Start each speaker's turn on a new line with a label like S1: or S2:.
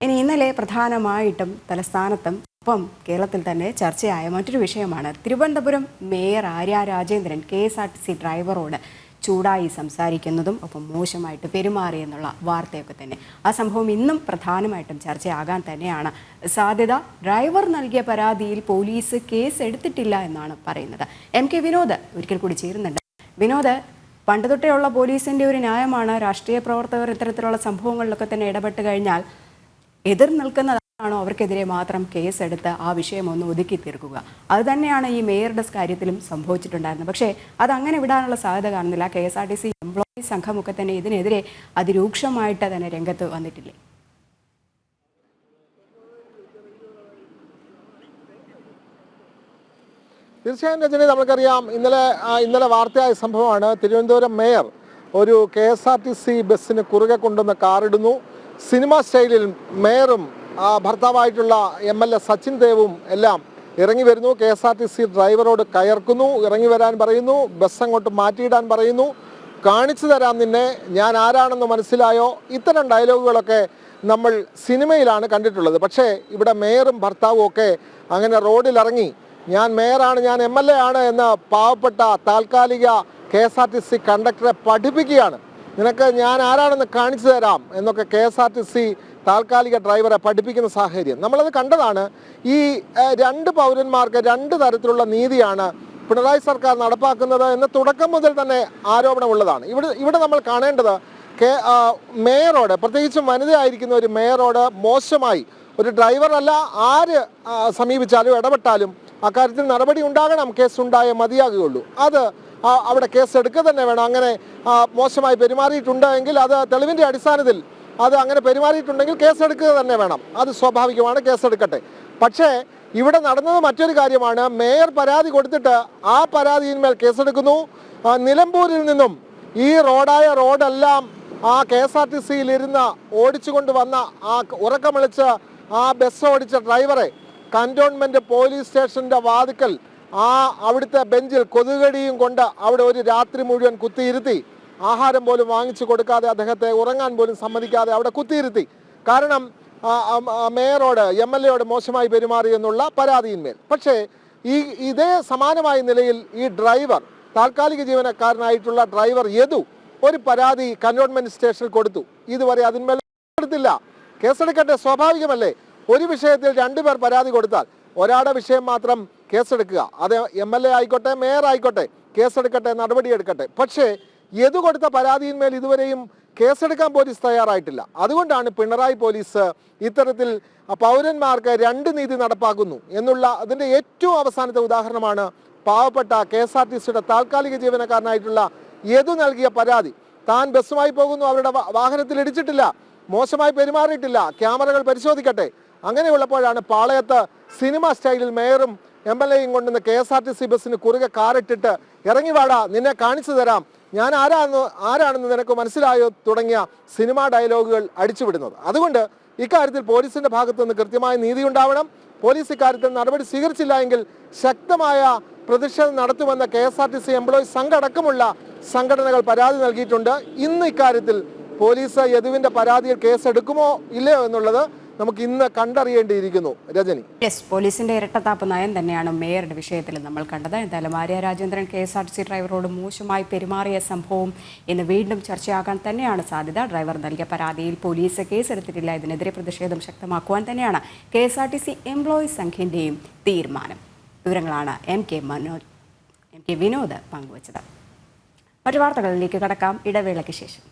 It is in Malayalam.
S1: ഇനി ഇന്നലെ പ്രധാനമായിട്ടും തലസ്ഥാനത്തും ഒപ്പം കേരളത്തിൽ തന്നെ ചർച്ചയായ മറ്റൊരു വിഷയമാണ് തിരുവനന്തപുരം മേയർ ആര്യ രാജേന്ദ്രൻ KSRTC ഡ്രൈവറോട് ചൂടായി സംസാരിക്കുന്നതും ഒപ്പം മോശമായിട്ട് പെരുമാറിയെന്നുള്ള വാർത്തയൊക്കെ തന്നെ. ആ സംഭവം ഇന്നും പ്രധാനമായിട്ടും ചർച്ചയാകാൻ തന്നെയാണ് സാധ്യത. ഡ്രൈവർ നൽകിയ പരാതിയിൽ പോലീസ് കേസ് എടുത്തിട്ടില്ല എന്നാണ് പറയുന്നത്. MK വിനോദ് ഒരിക്കൽ കൂടി ചേരുന്നുണ്ട്. വിനോദ്, പണ്ട് തൊട്ടേയുള്ള പോലീസിൻ്റെ ഒരു ന്യായമാണ് രാഷ്ട്രീയ പ്രവർത്തകർ ഇത്തരത്തിലുള്ള സംഭവങ്ങളിലൊക്കെ തന്നെ ഇടപെട്ട് കഴിഞ്ഞാൽ എതിർ നിൽക്കുന്നതാണോ അവർക്കെതിരെ മാത്രം കേസെടുത്ത് ആ വിഷയം ഒന്ന് ഒതുക്കി തീർക്കുക. അതുതന്നെയാണ് ഈ മേയറുടെ കാര്യത്തിലും സംഭവിച്ചിട്ടുണ്ടായിരുന്നത്. പക്ഷേ അതങ്ങനെ വിടാനുള്ള സാധ്യത കാണുന്നില്ല. KSRTC എംപ്ലോയീസ് സംഘമൊക്കെ തന്നെ ഇതിനെതിരെ അതിരൂക്ഷമായിട്ട് തന്നെ രംഗത്ത് വന്നിട്ടില്ലേ?
S2: തീർച്ചയായും രജനി, നമുക്കറിയാം ഇന്നലെ വാർത്തയായ സംഭവമാണ്. തിരുവനന്തപുരം മേയർ ഒരു KSRTC ബസ്സിന് കുറുകെ കൊണ്ടുവന്ന് കാറിടുന്നു. സിനിമ സ്റ്റൈലിൽ മേയറും ഭർത്താവായിട്ടുള്ള MLA സച്ചിൻ ദേവും എല്ലാം ഇറങ്ങി വരുന്നു. KSRTC ഡ്രൈവറോട് കയർക്കുന്നു, ഇറങ്ങി വരാൻ പറയുന്നു, ബസ് അങ്ങോട്ട് മാറ്റിയിടാൻ പറയുന്നു. കാണിച്ചു തരാം നിന്നെ, ഞാൻ ആരാണെന്ന് മനസ്സിലായോ? ഇത്തരം ഡയലോഗുകളൊക്കെ നമ്മൾ സിനിമയിലാണ് കണ്ടിട്ടുള്ളത്. പക്ഷേ ഇവിടെ മേയറും ഭർത്താവും ഒക്കെ അങ്ങനെ റോഡിലിറങ്ങി ഞാൻ മേയറാണ്, ഞാൻ MLA ആണ് എന്ന് പാവപ്പെട്ട താൽക്കാലിക KSRTC കണ്ടക്ടറെ പഠിപ്പിക്കുകയാണ്. നിനക്ക് ഞാൻ ആരാണെന്ന് കാണിച്ചു തരാം എന്നൊക്കെ KSRTC താൽക്കാലിക ഡ്രൈവറെ പഠിപ്പിക്കുന്ന സാഹചര്യം നമ്മളത് കണ്ടതാണ്. ഈ രണ്ട് പൗരന്മാർക്ക് രണ്ട് തരത്തിലുള്ള നീതിയാണ് പിണറായി സർക്കാർ നടപ്പാക്കുന്നത് എന്ന് തുടക്കം മുതൽ തന്നെ ആരോപണമുള്ളതാണ്. ഇവിടെ നമ്മൾ കാണേണ്ടത് മേയറോട്, പ്രത്യേകിച്ചും വനിതയായിരിക്കുന്ന ഒരു മേയറോട് മോശമായി ഒരു ഡ്രൈവറല്ല ആര് സമീപിച്ചാലും ഇടപെട്ടാലും അക്കാര്യത്തിൽ നടപടി ഉണ്ടാകണം. കേസുണ്ടായേ മതിയാകുകയുള്ളൂ. അത് അവിടെ കേസ് എടുക്കുക തന്നെ വേണം. അങ്ങനെ മോശമായി പെരുമാറിയിട്ടുണ്ട് എങ്കിൽ അത് തെളിവിൻ്റെ അടിസ്ഥാനത്തിൽ അത് അങ്ങനെ പെരുമാറിയിട്ടുണ്ടെങ്കിൽ കേസെടുക്കുക തന്നെ വേണം. അത് സ്വാഭാവികമാണ്, കേസെടുക്കട്ടെ. പക്ഷേ ഇവിടെ നടന്നത് മറ്റൊരു കാര്യമാണ്. മേയർ പരാതി കൊടുത്തിട്ട് ആ പരാതിയിന്മേൽ കേസെടുക്കുന്നു. നിലമ്പൂരിൽ നിന്നും ഈ റോഡെല്ലാം ആ KSRTCയിലിരുന്ന് ഓടിച്ചുകൊണ്ട് വന്ന ആ ഉറക്കമിളിച്ച് ആ ബസ് ഓടിച്ച ഡ്രൈവറെ കന്റോൺമെന്റ് പോലീസ് സ്റ്റേഷന്റെ വാതിക്കൽ അവിടുത്തെ ബെഞ്ചിൽ കൊതുകടിയും കൊണ്ട് അവിടെ ഒരു രാത്രി മുഴുവൻ കുത്തിയിരുത്തി. ആഹാരം പോലും വാങ്ങിച്ചു കൊടുക്കാതെ അദ്ദേഹത്തെ ഉറങ്ങാൻ പോലും സമ്മതിക്കാതെ അവിടെ കുത്തിയിരുത്തി. കാരണം മേയറോട് MLAയോട് മോശമായി പെരുമാറി എന്നുള്ള പരാതിയിന്മേൽ. പക്ഷേ ഇതേ സമാനമായ നിലയിൽ ഈ ഡ്രൈവർ, താൽക്കാലിക ജീവനക്കാരനായിട്ടുള്ള ഡ്രൈവർ യദു ഒരു പരാതി കന്റോൺമെന്റ് സ്റ്റേഷനിൽ കൊടുത്തു. ഇതുവരെ അതിന്മേൽ എടുത്തില്ല. കേസെടുക്കട്ടെ, സ്വാഭാവികമല്ലേ? ഒരു വിഷയത്തിൽ രണ്ടുപേർ പരാതി കൊടുത്താൽ ഒരാളുടെ വിഷയം മാത്രം കേസെടുക്കുക. അത് MLA ആയിക്കോട്ടെ മേയർ ആയിക്കോട്ടെ, കേസെടുക്കട്ടെ, നടപടിയെടുക്കട്ടെ. പക്ഷേ യദു കൊടുത്ത പരാതിയിന്മേൽ ഇതുവരെയും കേസെടുക്കാൻ പോലീസ് തയ്യാറായിട്ടില്ല. അതുകൊണ്ടാണ് പിണറായി പോലീസ് ഇത്തരത്തിൽ പൗരന്മാർക്ക് രണ്ട് നീതി നടപ്പാക്കുന്നു എന്നുള്ള അതിൻ്റെ ഏറ്റവും അവസാനത്തെ ഉദാഹരണമാണ് പാവപ്പെട്ട KSRTCയുടെ താൽക്കാലിക ജീവനക്കാരനായിട്ടുള്ള യദു നൽകിയ പരാതി. താൻ ബസ്സുമായി പോകുന്നു, അവരുടെ വാഹനത്തിൽ ഇടിച്ചിട്ടില്ല, മോശമായി പെരുമാറിയിട്ടില്ല, ക്യാമറകൾ പരിശോധിക്കട്ടെ. അങ്ങനെയുള്ളപ്പോഴാണ് പാളയത്ത് സിനിമ സ്റ്റൈലിൽ മേയറും MLAയും കൊണ്ടുവന്ന് KSRTC ബസ്സിന് കുറുകെ കാറിട്ടിട്ട് ഇറങ്ങി വാടാ, നിന്നെ കാണിച്ചു തരാം, ഞാൻ ആരാണെന്ന് നിനക്ക് മനസ്സിലായോ തുടങ്ങിയ സിനിമാ ഡയലോഗുകൾ അടിച്ചുവിടുന്നത്. അതുകൊണ്ട് ഇക്കാര്യത്തിൽ പോലീസിന്റെ ഭാഗത്തു നിന്ന് കൃത്യമായ നീതി ഉണ്ടാവണം. പോലീസ് ഇക്കാര്യത്തിൽ നടപടി സ്വീകരിച്ചില്ല എങ്കിൽ ശക്തമായ പ്രതിഷേധം നടത്തുമെന്ന KSRTC എംപ്ലോയീസ് സംഘം അടക്കമുള്ള സംഘടനകൾ പരാതി നൽകിയിട്ടുണ്ട്. ഇന്ന് ഇക്കാര്യത്തിൽ പോലീസ് യദുവിന്റെ പരാതിയിൽ കേസെടുക്കുമോ ഇല്ലയോ എന്നുള്ളത് നമുക്ക് ഇന്ന് കണ്ടറിയേണ്ടിയിരിക്കുന്നു. രജനി,
S1: പോലീസിന്റെ ഇരട്ടത്താപ്പ് നയം തന്നെയാണ് മേയറുടെ വിഷയത്തിൽ നമ്മൾ കണ്ടത്. എന്തായാലും ആര്യ രാജേന്ദ്രൻ KSRTC ഡ്രൈവറോട് മോശമായി പെരുമാറിയ സംഭവം ഇന്ന് വീണ്ടും ചർച്ചയാകാൻ തന്നെയാണ് സാധ്യത. ഡ്രൈവർ നൽകിയ പരാതിയിൽ പോലീസ് കേസെടുത്തിട്ടില്ല. ഇതിനെതിരെ പ്രതിഷേധം ശക്തമാക്കുവാൻ തന്നെയാണ് KSRTC എംപ്ലോയീസ് സംഘിന്റെയും തീരുമാനം. വിവരങ്ങളാണ് MK വിനോദ് പങ്കുവച്ചത്. മറ്റു വാർത്തകളിലേക്ക് കടക്കാം, ഇടവേളയ്ക്ക് ശേഷം.